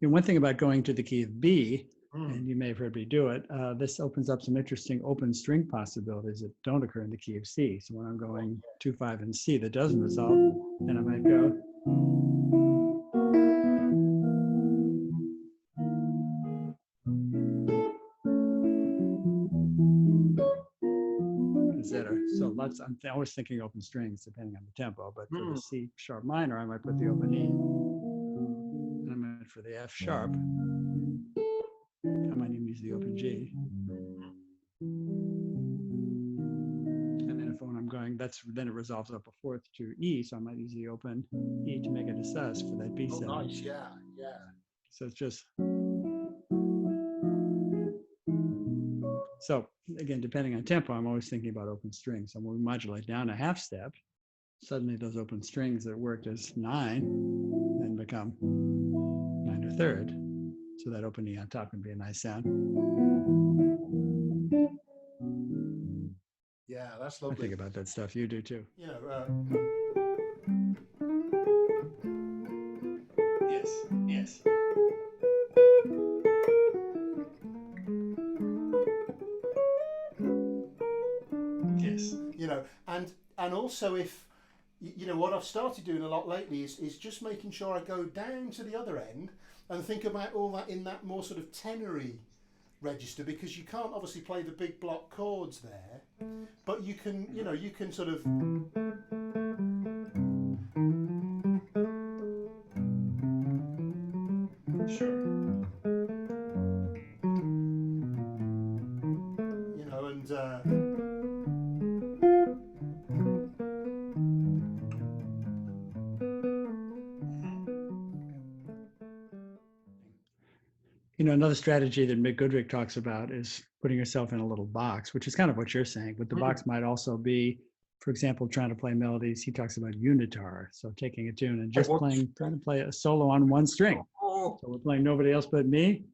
And one thing about going to the key of B, and you may have heard me do it, this opens up some interesting open string possibilities that don't occur in the key of C. So when I'm going 2, 5, and C that doesn't resolve, then I might go. Etc. So I'm always thinking open strings depending on the tempo, but for the C sharp minor, I might put the open E. And I might for the F sharp, I might even use the open G. And then when I'm going, then it resolves up a fourth to E, so I might use the open E to make it a sus for that B7. Oh, nice, yeah. So it's just, so again, depending on tempo, I'm always thinking about open strings. So when we modulate down a half step, suddenly those open strings that worked as 9 then become 9 or third. So that open E on top can be a nice sound. Yeah, that's lovely. I think about that stuff. You do too. You know, Yes. You know, and also if, you know, what I've started doing a lot lately is just making sure I go down to the other end and think about all that in that more sort of tenory register, because you can't obviously play the big block chords there, but you can, you know, you can sort of Sure. you know, and you know, another strategy that Mick Goodrick talks about is putting yourself in a little box, which is kind of what you're saying, but the box might also be, for example, trying to play melodies. He talks about unitar, so taking a tune and just trying to play a solo on one string. So we're playing Nobody Else But Me.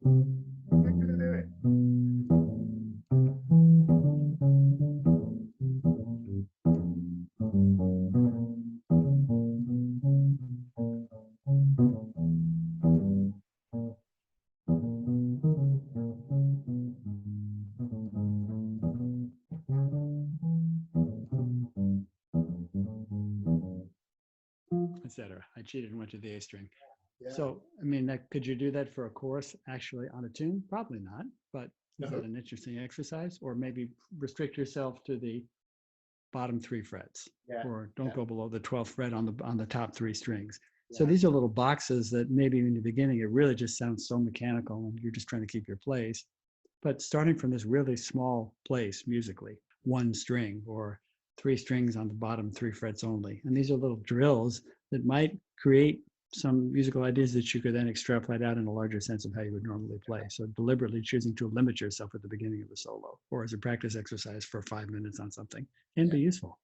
Etc. I cheated and went to the A string. Yeah. So, I mean, could you do that for a chorus actually on a tune? Probably not, but is that an interesting exercise? Or maybe restrict yourself to the bottom 3 frets, or don't go below the 12th fret on the top 3 strings. So these are little boxes that maybe in the beginning, it really just sounds so mechanical and you're just trying to keep your place. But starting from this really small place musically, 1 string or 3 strings on the bottom 3 frets only. And these are little drills that might create some musical ideas that you could then extrapolate out in a larger sense of how you would normally play. So deliberately choosing to limit yourself at the beginning of the solo or as a practice exercise for 5 minutes on something can be useful.